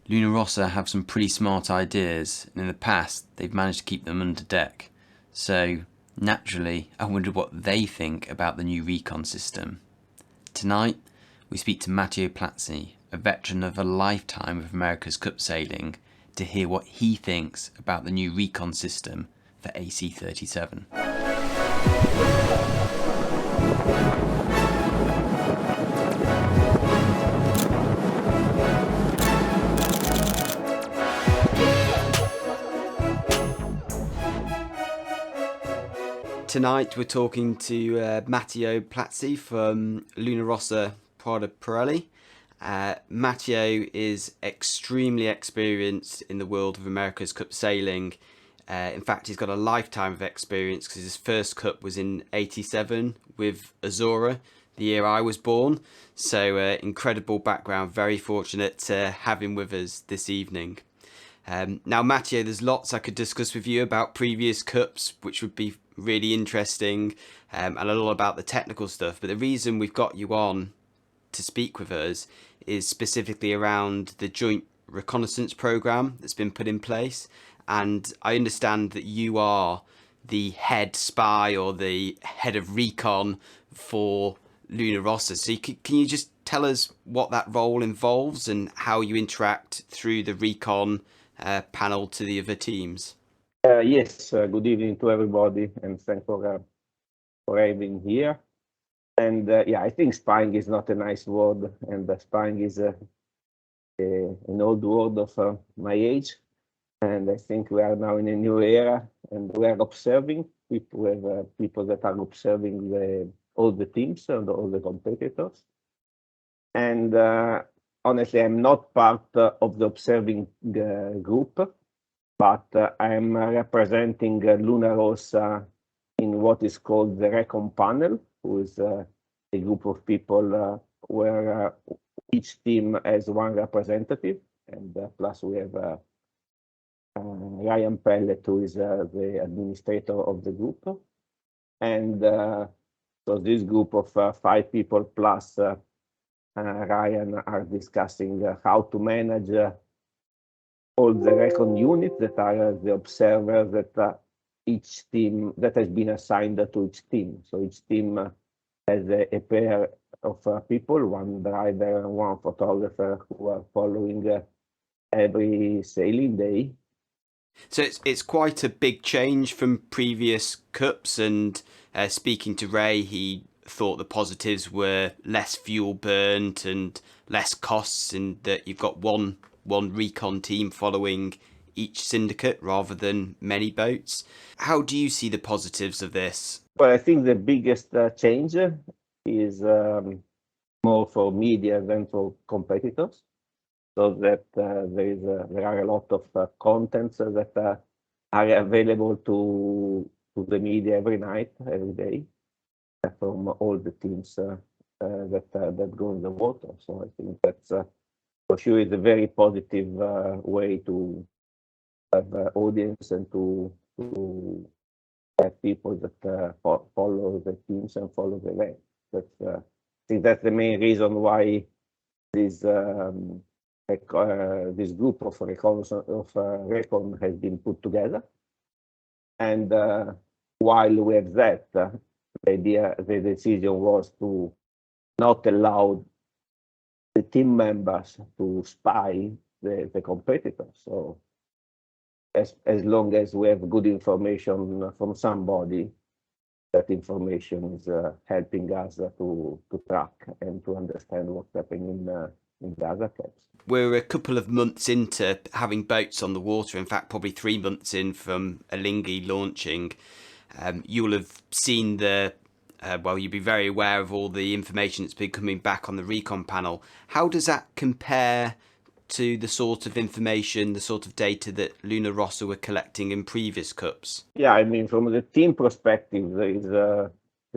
Luna Rossa have some pretty smart ideas, and in the past they've managed to keep them under deck. So, naturally, I wondered what they think about the new Recon system. Tonight, we speak to Matteo Plazzi, a veteran of a lifetime of America's Cup sailing, to hear what he thinks about the new Recon system for AC37. Tonight we're talking to Matteo Plazzi from Luna Rossa Prada Pirelli. Matteo is extremely experienced in the world of America's Cup sailing. In fact, he's got a lifetime of experience because his first cup was in '87 with Azora, the year I was born. So incredible background, very fortunate to have him with us this evening. Now, Matteo, there's lots I could discuss with you about previous cups, which would be really interesting, and a lot about the technical stuff. But the reason we've got you on to speak with us is specifically around the joint reconnaissance program that's been put in place. And I understand that you are the head spy or the head of recon for Luna Rossa. So can you just tell us what that role involves and how you interact through the recon panel to the other teams? Yes, good evening to everybody, and thanks for having here. And yeah, I think spying is not a nice word, and spying is an old word of my age. And I think we are now in a new era, and we are observing people. We have people that are observing all the teams and all the competitors. And honestly, I'm not part of the observing group, but I'm representing Luna Rossa in what is called the Recon Panel, who is a group of people where each team has one representative, and plus we have Ryan Pellet, who is the administrator of the group. And so this group of 5 people plus Ryan are discussing how to manage all the Recon units that are the observers that each team that has been assigned to each team. So each team has a pair of people, one driver and one photographer, who are following every sailing day. So it's quite a big change from previous cups. And speaking to Ray, he thought the positives were less fuel burnt and less costs, in that you've got one recon team following each syndicate rather than many boats. How do you see the positives of this? Well, I think the biggest change is more for media than for competitors, so that there are a lot of contents that are available to the media every night, every day, from all the teams that go in the water. So I think that's for sure is a very positive way to have audience and to have people that follow the teams and follow the event. That's I think that's the main reason why this this group of Recon has been put together. And while we have that, the decision was to not allow the team members to spy the competitors. So as long as we have good information from somebody, that information is helping us to track and to understand what's happening in the other clubs. We're a couple of months into having boats on the water. In fact, probably 3 months in from Alinghi launching. You'll have seen well, you'll be very aware of all the information that's been coming back on the Recon panel. How does that compare to the sort of information, the sort of data that Luna Rossa were collecting in previous cups? Yeah, I mean, from the team perspective, there is a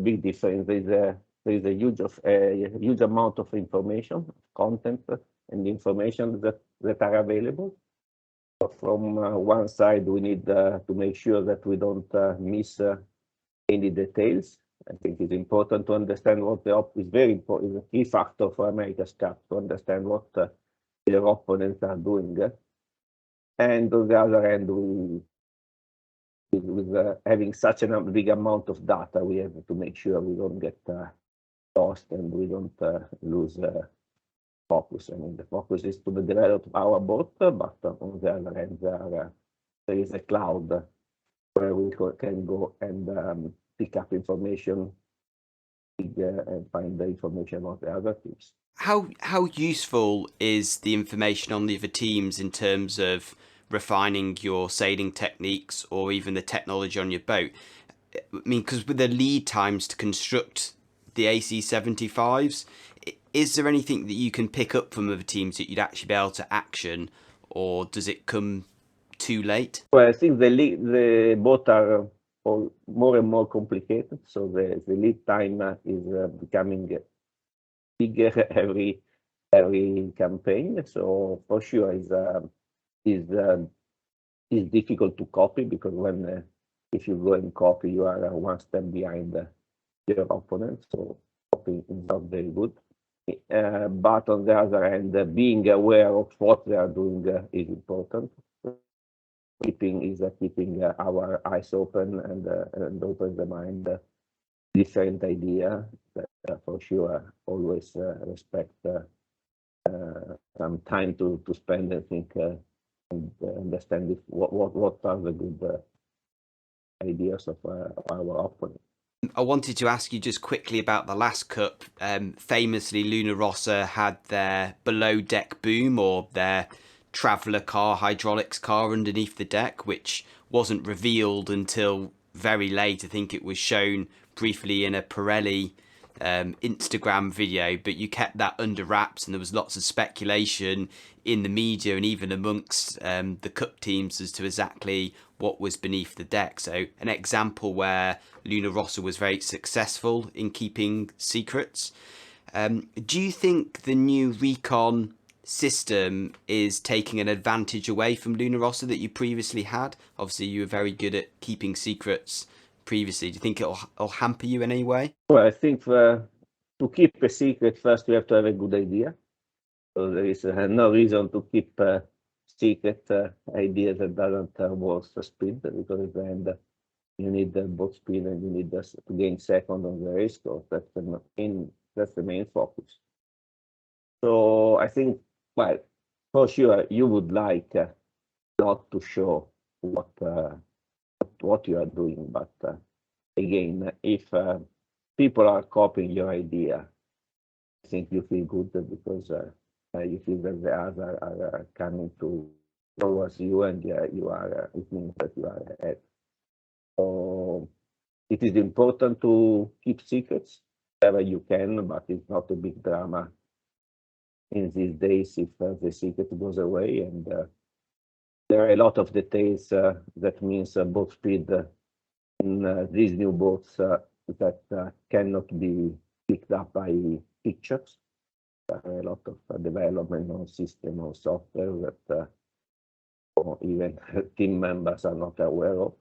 big difference. There is a huge amount of information, content, and information that are available. From one side, we need to make sure that we don't miss any details. I think it's important to understand what is very important. Is a key factor for America's Cup, to understand what their opponents are doing. And on the other hand, with having such a big amount of data, we have to make sure we don't get lost and we don't lose focus. I mean, the focus is to develop our boat, but on the other hand, there is a cloud where we can go and pick up information and find the information about the other teams. How useful is the information on the other teams in terms of refining your sailing techniques or even the technology on your boat? I mean, because with the lead times to construct the AC75s, is there anything that you can pick up from other teams that you'd actually be able to action, or does it come too late? Well, I think the both are all more and more complicated, so the lead time is becoming bigger every campaign. So for sure is difficult to copy, because when if you go and copy, you are one step behind your opponent. So copying is not very good. But on the other hand, being aware of what they are doing is important. Keeping our eyes open and open the mind, different idea. That for sure always respect some time to spend and think and understand what are the good ideas of our opponent. I wanted to ask you just quickly about the last Cup. Famously, Luna Rossa had their below deck boom, or their traveller car, hydraulics car underneath the deck, which wasn't revealed until very late. I think it was shown briefly in a Pirelli Instagram video, but you kept that under wraps, and there was lots of speculation in the media and even amongst the Cup teams as to exactly what was beneath the deck. So an example where Luna Rossa was very successful in keeping secrets. Do you think the new Recon system is taking an advantage away from Luna Rossa that you previously had? Obviously, you were very good at keeping secrets previously. Do you think it'll hamper you in any way? Well, I think to keep a secret, first we have to have a good idea. So there is no reason to keep secret ideas that doesn't work for speed, because then you need both speed and you need to gain second on the race course. That's the main focus. So I think, well, for sure you would like not to show what you are doing, but again, if people are copying your idea, I think you feel good because you feel that the others are coming towards you, and you are. It means that you are ahead. So it is important to keep secrets wherever you can, but it's not a big drama in these days if the secret goes away. And there are a lot of details that means boat speed in these new boats that cannot be picked up by pictures. A lot of development on system or software that or even team members are not aware of.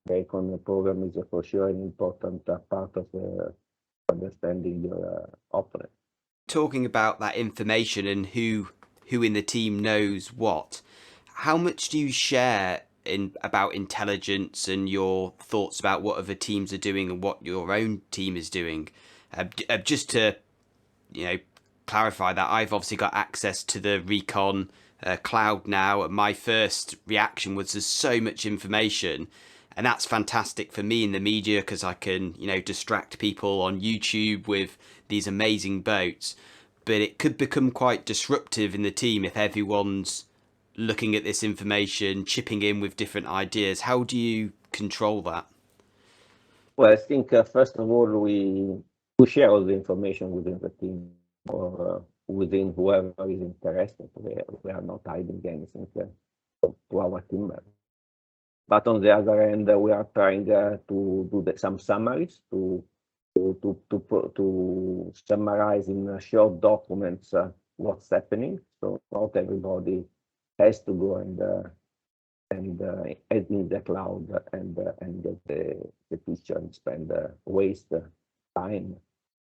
Recon program is for sure an important part of understanding your opponent. Talking about that information and who in the team knows what, how much do you share about intelligence and your thoughts about what other teams are doing and what your own team is doing? Just to clarify that, I've obviously got access to the Recon cloud now, and my first reaction was there's so much information, and that's fantastic for me in the media because I can distract people on YouTube with these amazing boats. But it could become quite disruptive in the team if everyone's looking at this information, chipping in with different ideas. How do you control that? Well, I think first of all we share all the information within the team or within whoever is interested. We are not hiding anything to our team members. But on the other hand, we are trying to do some summaries to summarize in short documents what's happening. So not everybody has to go and add in the cloud and get the picture and spend waste time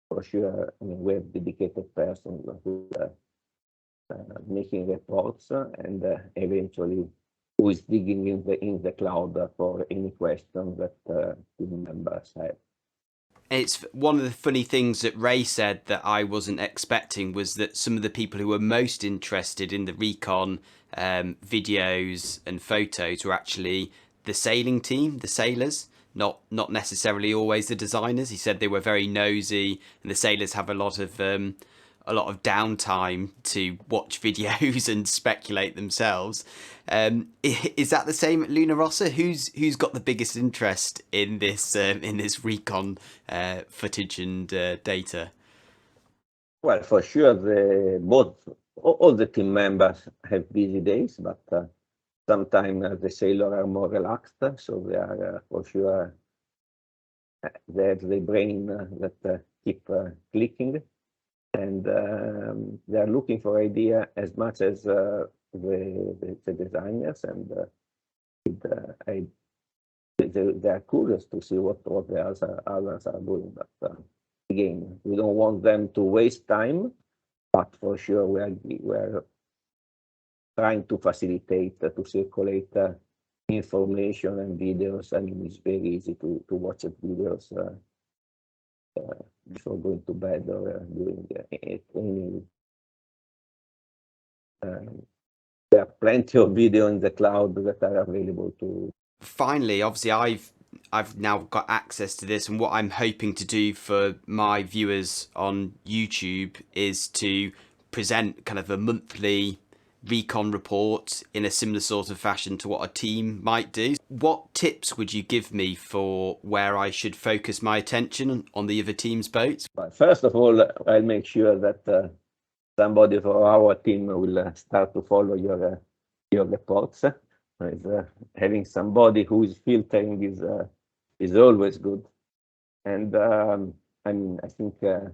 for sure, I mean, we have dedicated person who making reports and eventually who is digging in the cloud for any question that team members have. It's one of the funny things that Ray said that I wasn't expecting was that some of the people who were most interested in the Recon videos and photos were actually the sailing team, the sailors, not necessarily always the designers. He said they were very nosy, and the sailors have a lot of downtime to watch videos and speculate themselves. Is that the same at Luna Rossa? Who's got the biggest interest in this Recon footage and data? Well, for sure, all the team members have busy days, but sometimes the sailors are more relaxed, so they are for sure they have the brain that keep clicking, and they are looking for idea as much as the designers, and they are curious to see what the others are doing. But again, we don't want them to waste time, but for sure we are trying to facilitate to circulate information and videos. I mean, it's very easy to watch videos before going to bed or doing any. There are plenty of video in the cloud that are available to. Finally, obviously, I've now got access to this, and what I'm hoping to do for my viewers on YouTube is to present kind of a monthly Recon report in a similar sort of fashion to what a team might do. What tips would you give me for where I should focus my attention on the other team's boats? But first of all, I'll make sure that somebody for our team will start to follow your reports. Having somebody who is filtering is always good. And I mean, I think the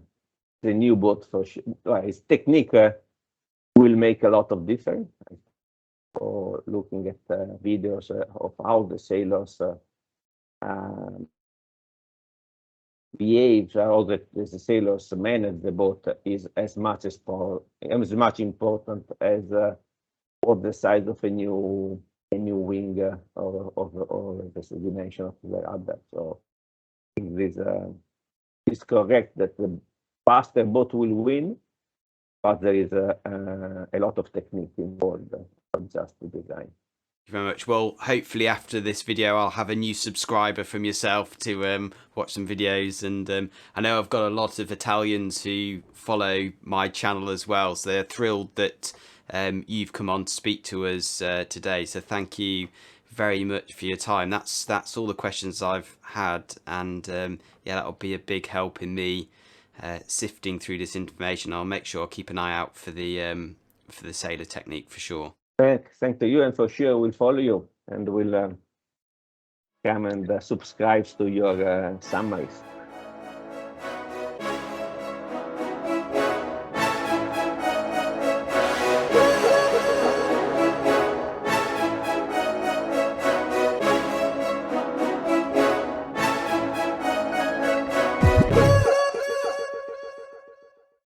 new boat for sure, its technique will make a lot of difference. For looking at videos of how the sailors behave, how the sailors manage the boat is as much important as what the size of a new wing or the dimension of the rudder. So this is correct that the faster boat will win, but there is a lot of technique involved, not just the design. Thank you very much. Well, hopefully after this video I'll have a new subscriber from yourself to watch some videos, and I know I've got a lot of Italians who follow my channel as well, so they're thrilled that you've come on to speak to us today. So thank you very much for your time. That's all the questions I've had, and yeah, that'll be a big help in me sifting through this information. I'll make sure I'll keep an eye out for the sailor technique for sure. Thank to you, and for sure we'll follow you, and we'll come and subscribe to your summaries.